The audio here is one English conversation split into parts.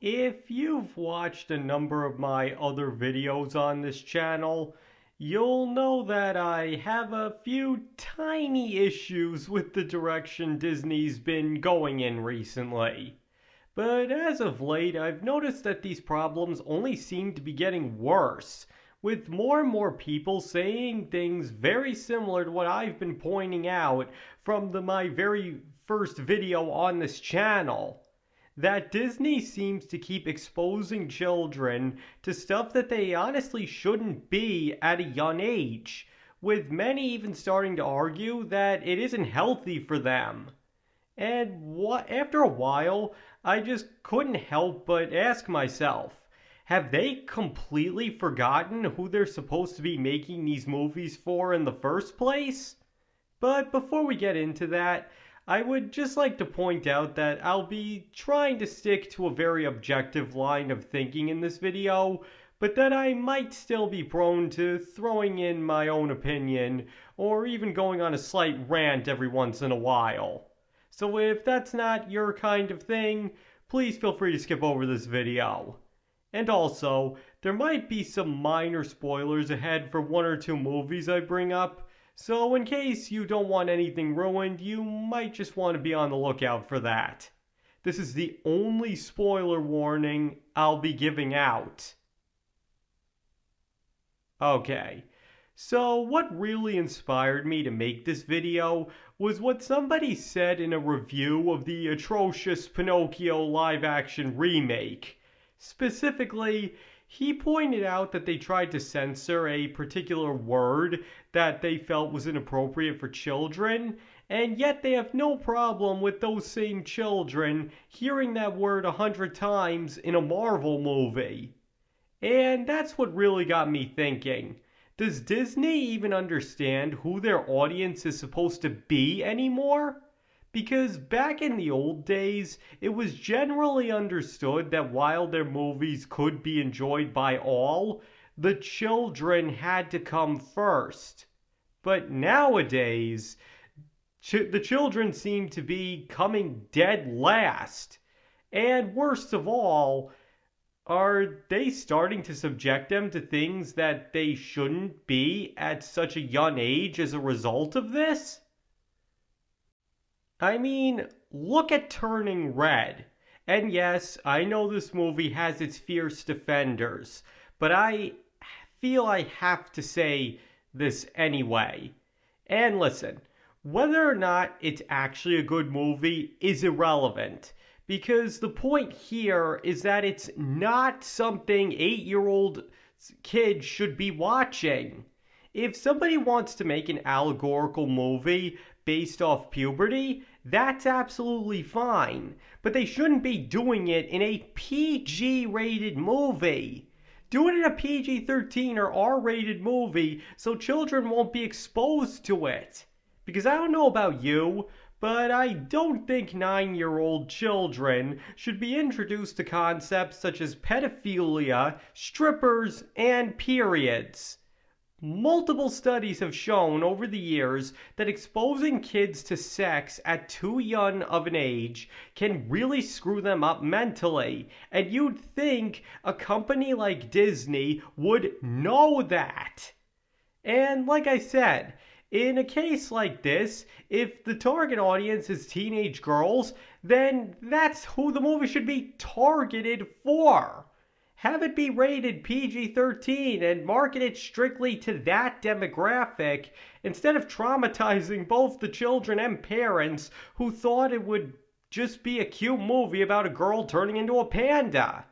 If you've watched a number of my other videos on this channel, you'll know that I have a few tiny issues with the direction Disney's been going in recently. But as of late, I've noticed that these problems only seem to be getting worse, with more and more people saying things very similar to what I've been pointing out from my very first video on this channel. That Disney seems to keep exposing children to stuff that they honestly shouldn't be at a young age, with many even starting to argue that it isn't healthy for them. And after a while, I just couldn't help but ask myself, have they completely forgotten who they're supposed to be making these movies for in the first place? But before we get into that, I would just like to point out that I'll be trying to stick to a very objective line of thinking in this video, but that I might still be prone to throwing in my own opinion, or even going on a slight rant every once in a while. So if that's not your kind of thing, please feel free to skip over this video. And also, there might be some minor spoilers ahead for one or two movies I bring up, so in case you don't want anything ruined, you might just want to be on the lookout for that. This is the only spoiler warning I'll be giving out. Okay, so what really inspired me to make this video was what somebody said in a review of the atrocious Pinocchio live-action remake. Specifically, he pointed out that they tried to censor a particular word that they felt was inappropriate for children, and yet they have no problem with those same children hearing that word 100 times in a Marvel movie. And that's what really got me thinking. Does Disney even understand who their audience is supposed to be anymore? Because back in the old days, it was generally understood that while their movies could be enjoyed by all, the children had to come first. But nowadays, the children seem to be coming dead last. And worst of all, are they starting to subject them to things that they shouldn't be at such a young age as a result of this? I mean, look at Turning Red. And yes, I know this movie has its fierce defenders, but I feel I have to say this anyway. And listen, whether or not it's actually a good movie is irrelevant, because the point here is that it's not something 8-year-old kids should be watching. If somebody wants to make an allegorical movie based off puberty, that's absolutely fine. But they shouldn't be doing it in a PG-rated movie. Do it in a PG-13 or R-rated movie so children won't be exposed to it. Because I don't know about you, but I don't think 9-year-old children should be introduced to concepts such as pedophilia, strippers, and periods. Multiple studies have shown over the years that exposing kids to sex at too young of an age can really screw them up mentally, and you'd think a company like Disney would know that. And like I said, in a case like this, if the target audience is teenage girls, then that's who the movie should be targeted for. Have it be rated PG-13 and market it strictly to that demographic instead of traumatizing both the children and parents who thought it would just be a cute movie about a girl turning into a panda.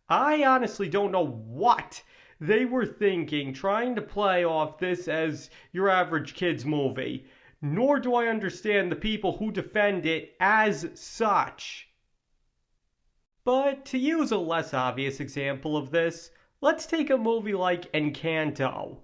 I honestly don't know what they were thinking trying to play off this as your average kid's movie, nor do I understand the people who defend it as such. But to use a less obvious example of this, let's take a movie like Encanto.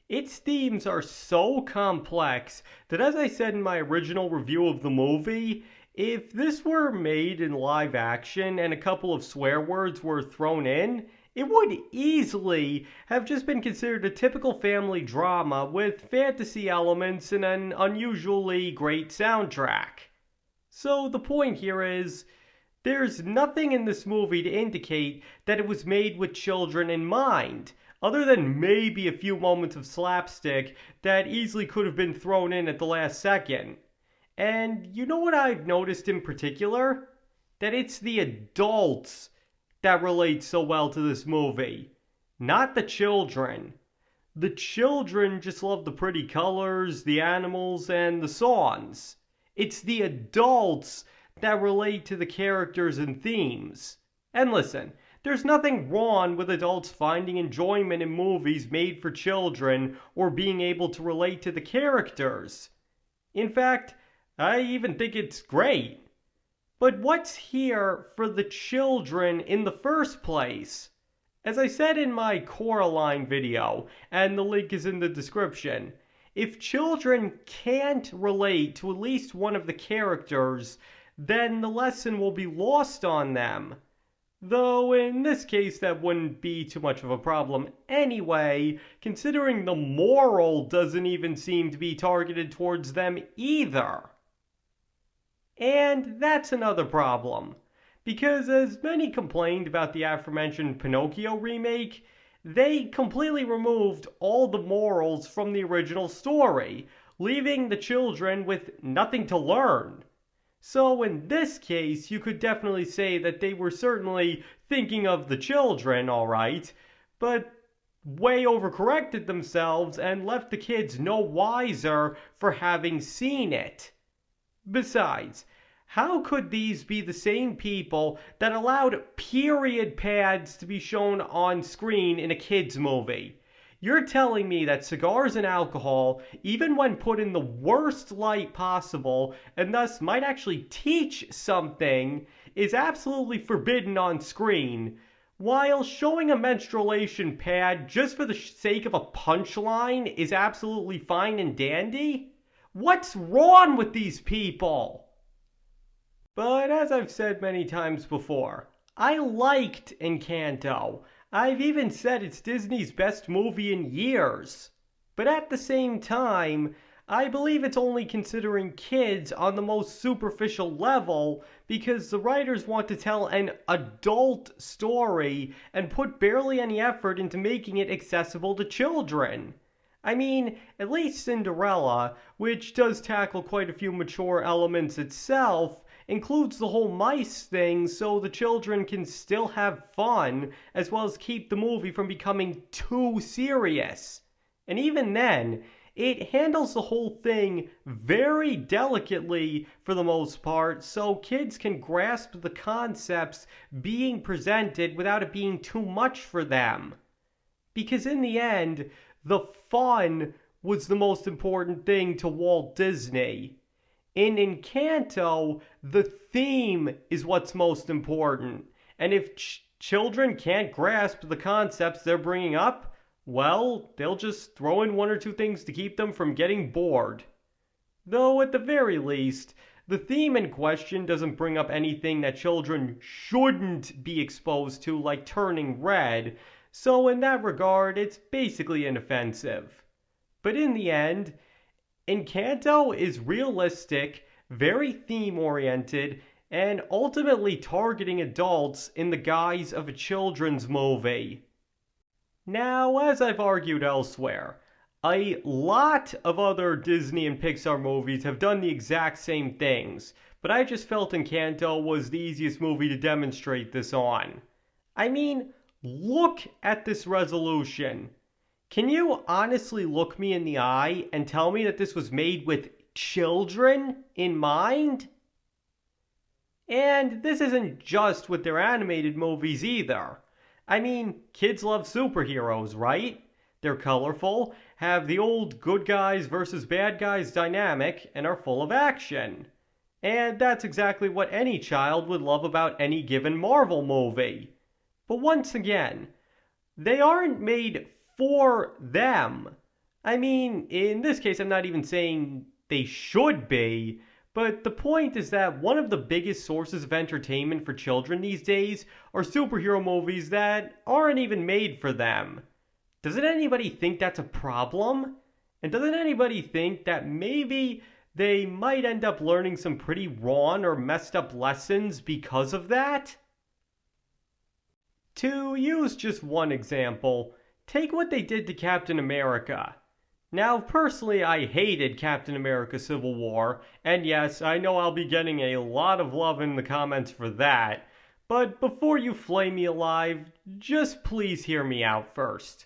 Its themes are so complex that, as I said in my original review of the movie, if this were made in live action and a couple of swear words were thrown in, it would easily have just been considered a typical family drama with fantasy elements and an unusually great soundtrack. So the point here is, There's nothing in this movie to indicate that it was made with children in mind, other than maybe a few moments of slapstick that easily could have been thrown in at the last second. And you know what I've noticed in particular? That it's the adults that relate so well to this movie, not the children. The children just love the pretty colors, the animals, and the songs. It's the adults that relate to the characters and themes. And listen, there's nothing wrong with adults finding enjoyment in movies made for children or being able to relate to the characters. In fact, I even think it's great. But what's here for the children in the first place? As I said in my Coraline video, and the link is in the description, if children can't relate to at least one of the characters, then the lesson will be lost on them. Though in this case that wouldn't be too much of a problem anyway, considering the moral doesn't even seem to be targeted towards them either. And that's another problem, because as many complained about the aforementioned Pinocchio remake, they completely removed all the morals from the original story, leaving the children with nothing to learn. So in this case, you could definitely say that they were certainly thinking of the children, alright, but way overcorrected themselves and left the kids no wiser for having seen it. Besides, how could these be the same people that allowed period pads to be shown on screen in a kids' movie? You're telling me that cigars and alcohol, even when put in the worst light possible, and thus might actually teach something, is absolutely forbidden on screen, while showing a menstruation pad just for the sake of a punchline is absolutely fine and dandy? What's wrong with these people? But as I've said many times before, I liked Encanto. I've even said it's Disney's best movie in years. But at the same time, I believe it's only considering kids on the most superficial level because the writers want to tell an adult story and put barely any effort into making it accessible to children. I mean, at least Cinderella, which does tackle quite a few mature elements itself, includes the whole mice thing so the children can still have fun, as well as keep the movie from becoming too serious. And even then, it handles the whole thing very delicately for the most part, so kids can grasp the concepts being presented without it being too much for them. Because in the end, the fun was the most important thing to Walt Disney. In Encanto, the theme is what's most important. And if children can't grasp the concepts they're bringing up, well, they'll just throw in one or two things to keep them from getting bored. Though at the very least, the theme in question doesn't bring up anything that children shouldn't be exposed to, like turning red, so in that regard, it's basically inoffensive. But in the end, Encanto is realistic, very theme-oriented, and ultimately targeting adults in the guise of a children's movie. Now, as I've argued elsewhere, a lot of other Disney and Pixar movies have done the exact same things, but I just felt Encanto was the easiest movie to demonstrate this on. I mean, look at this resolution. Can you honestly look me in the eye and tell me that this was made with children in mind? And this isn't just with their animated movies either. I mean, kids love superheroes, right? They're colorful, have the old good guys versus bad guys dynamic, and are full of action. And that's exactly what any child would love about any given Marvel movie. But once again, they aren't made for them. I mean, in this case, I'm not even saying they should be, but the point is that one of the biggest sources of entertainment for children these days are superhero movies that aren't even made for them. Doesn't anybody think that's a problem? And doesn't anybody think that maybe they might end up learning some pretty wrong or messed up lessons because of that? To use just one example, take what they did to Captain America. Now, personally, I hated Captain America Civil War, and yes, I know I'll be getting a lot of love in the comments for that, but before you flame me alive, just please hear me out first.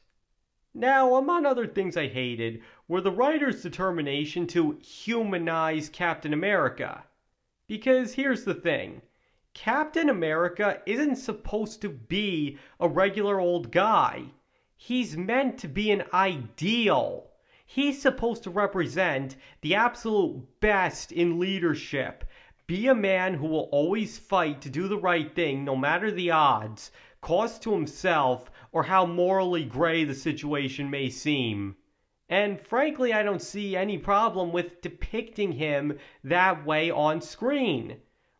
Now, among other things I hated were the writer's determination to humanize Captain America. Because here's the thing. Captain America isn't supposed to be a regular old guy. He's meant to be an ideal. He's supposed to represent the absolute best in leadership. Be a man who will always fight to do the right thing no matter the odds, cost to himself, or how morally gray the situation may seem. And frankly, I don't see any problem with depicting him that way on screen.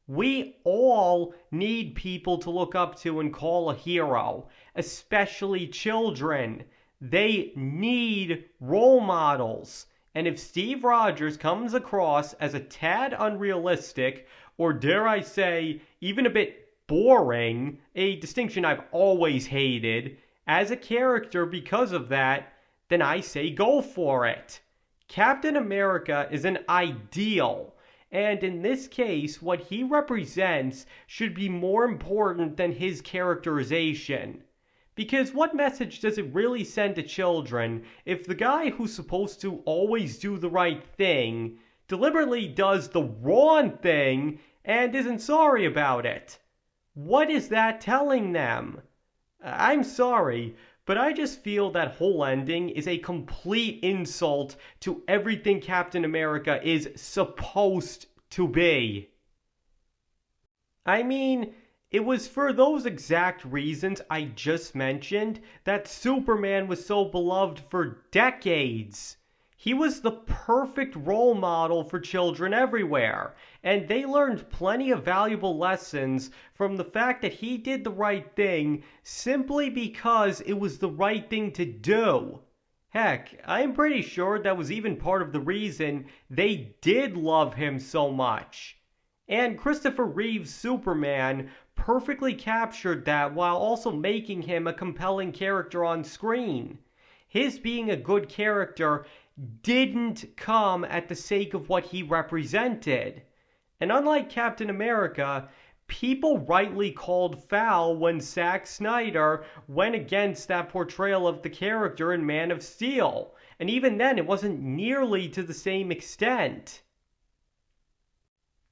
We all need people to look up to and call a hero, especially children. They need role models. And if Steve Rogers comes across as a tad unrealistic, or dare I say, even a bit boring, a distinction I've always hated, as a character because of that, then I say go for it. Captain America is an ideal. And in this case, what he represents should be more important than his characterization. Because what message does it really send to children if the guy who's supposed to always do the right thing deliberately does the wrong thing and isn't sorry about it? What is that telling them? I'm sorry, but I just feel that whole ending is a complete insult to everything Captain America is supposed to be. I mean, it was for those exact reasons I just mentioned that Superman was so beloved for decades. He was the perfect role model for children everywhere, and they learned plenty of valuable lessons from the fact that he did the right thing simply because it was the right thing to do. Heck, I'm pretty sure that was even part of the reason they did love him so much. And Christopher Reeve's Superman perfectly captured that while also making him a compelling character on screen. His being a good character didn't come at the sake of what he represented. And unlike Captain America, people rightly called foul when Zack Snyder went against that portrayal of the character in Man of Steel. And even then, it wasn't nearly to the same extent.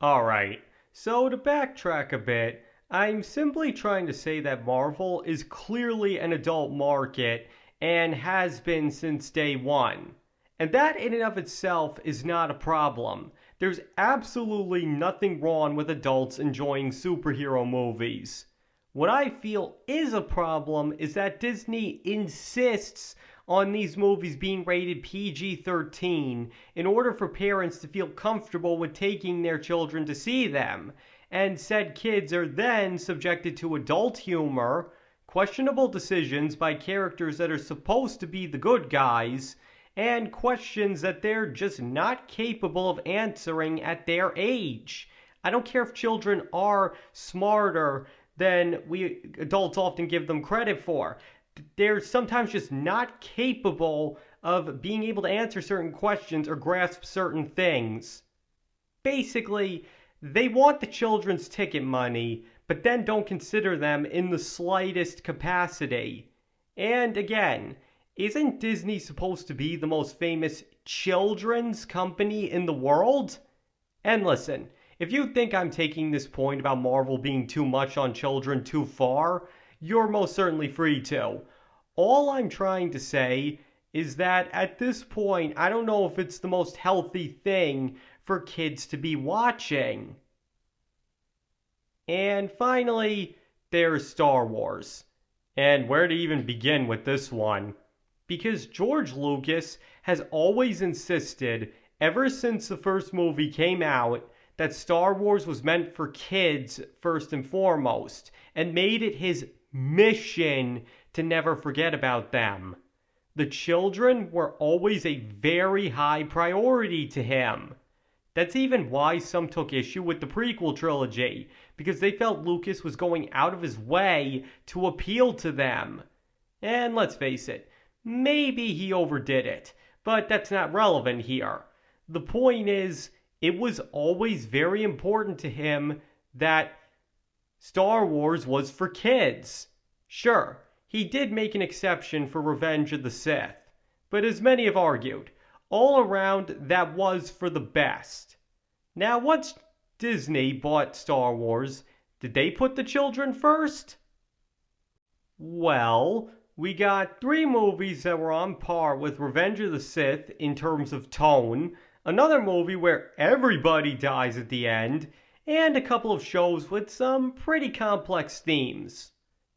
Alright, so to backtrack a bit, I'm simply trying to say that Marvel is clearly an adult market and has been since day one. And that in and of itself is not a problem. There's absolutely nothing wrong with adults enjoying superhero movies. What I feel is a problem is that Disney insists on these movies being rated PG-13 in order for parents to feel comfortable with taking their children to see them. And said kids are then subjected to adult humor, questionable decisions by characters that are supposed to be the good guys, and questions that they're just not capable of answering at their age. I don't care if children are smarter than we adults often give them credit for. They're sometimes just not capable of being able to answer certain questions or grasp certain things. Basically, they want the children's ticket money, but then don't consider them in the slightest capacity. And again, isn't Disney supposed to be the most famous children's company in the world? And listen, if you think I'm taking this point about Marvel being too much on children too far, you're most certainly free to. All I'm trying to say is that at this point, I don't know if it's the most healthy thing for kids to be watching. And finally, there's Star Wars. And where to even begin with this one? Because George Lucas has always insisted, ever since the first movie came out, that Star Wars was meant for kids first and foremost, and made it his mission to never forget about them. The children were always a very high priority to him. That's even why some took issue with the prequel trilogy, because they felt Lucas was going out of his way to appeal to them. And let's face it, maybe he overdid it, but that's not relevant here. The point is, it was always very important to him that Star Wars was for kids. Sure, he did make an exception for Revenge of the Sith, but as many have argued, all around that was for the best. Now, once Disney bought Star Wars, did they put the children first? Well, we got 3 movies that were on par with Revenge of the Sith in terms of tone, another movie where everybody dies at the end, and a couple of shows with some pretty complex themes.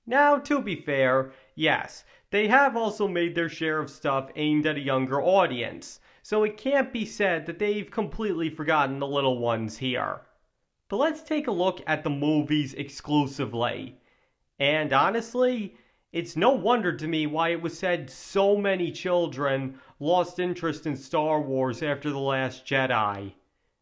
Now, to be fair, yes, they have also made their share of stuff aimed at a younger audience, so it can't be said that they've completely forgotten the little ones here. But let's take a look at the movies exclusively. And honestly, it's no wonder to me why it was said so many children lost interest in Star Wars after The Last Jedi.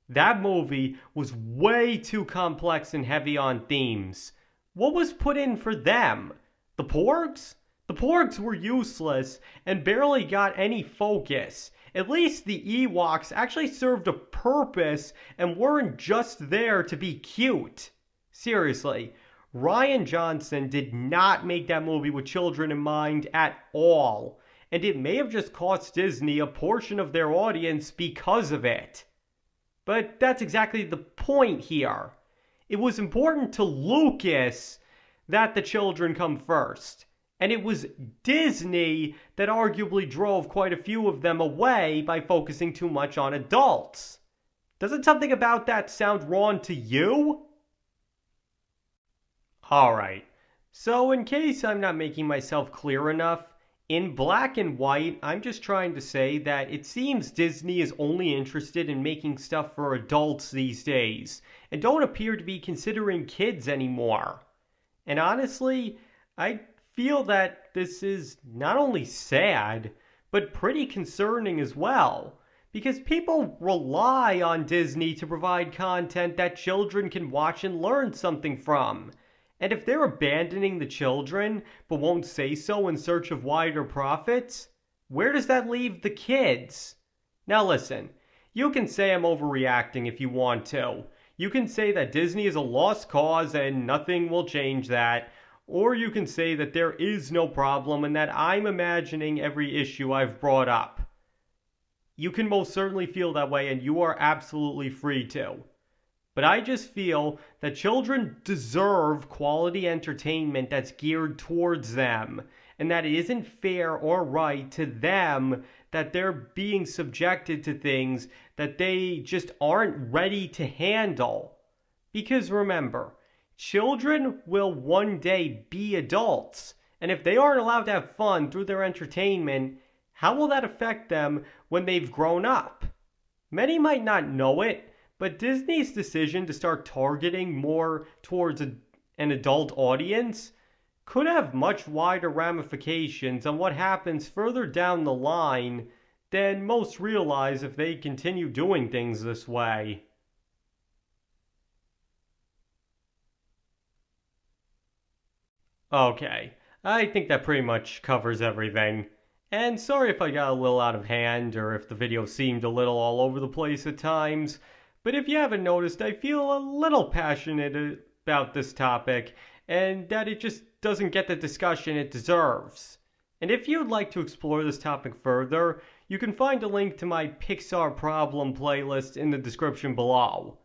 That movie was way too complex and heavy on themes. What was put in for them? The Porgs? The Porgs were useless and barely got any focus. At least the Ewoks actually served a purpose and weren't just there to be cute. Seriously, Rian Johnson did not make that movie with children in mind at all, and it may have just cost Disney a portion of their audience because of it. But that's exactly the point here. It was important to Lucas that the children come first, and it was Disney that arguably drove quite a few of them away by focusing too much on adults. Doesn't something about that sound wrong to you? Alright, so in case I'm not making myself clear enough, in black and white, I'm just trying to say that it seems Disney is only interested in making stuff for adults these days, and don't appear to be considering kids anymore. And honestly, I feel that this is not only sad, but pretty concerning as well, because people rely on Disney to provide content that children can watch and learn something from. And if they're abandoning the children, but won't say so in search of wider profits, where does that leave the kids? Now listen, you can say I'm overreacting if you want to. You can say that Disney is a lost cause and nothing will change that. Or you can say that there is no problem and that I'm imagining every issue I've brought up. You can most certainly feel that way and you are absolutely free to. But I just feel that children deserve quality entertainment that's geared towards them, and that it isn't fair or right to them that they're being subjected to things that they just aren't ready to handle. Because remember, children will one day be adults, and if they aren't allowed to have fun through their entertainment, how will that affect them when they've grown up? Many might not know it, but Disney's decision to start targeting more towards an adult audience could have much wider ramifications on what happens further down the line than most realize if they continue doing things this way. Okay, I think that pretty much covers everything. And sorry if I got a little out of hand or if the video seemed a little all over the place at times. But if you haven't noticed, I feel a little passionate about this topic and that it just doesn't get the discussion it deserves. And if you'd like to explore this topic further, you can find a link to my Pixar Problem playlist in the description below.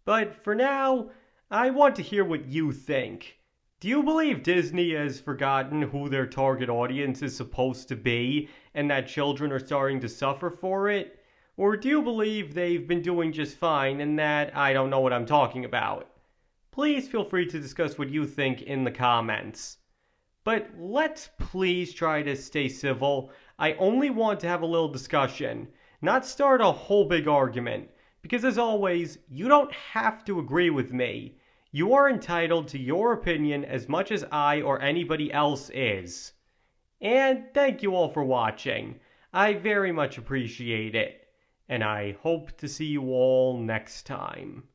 But for now, I want to hear what you think. Do you believe Disney has forgotten who their target audience is supposed to be and that children are starting to suffer for it? Or do you believe they've been doing just fine and that I don't know what I'm talking about? Please feel free to discuss what you think in the comments. But let's please try to stay civil. I only want to have a little discussion, not start a whole big argument. Because as always, you don't have to agree with me. You are entitled to your opinion as much as I or anybody else is. And thank you all for watching. I very much appreciate it. and I hope to see you all next time.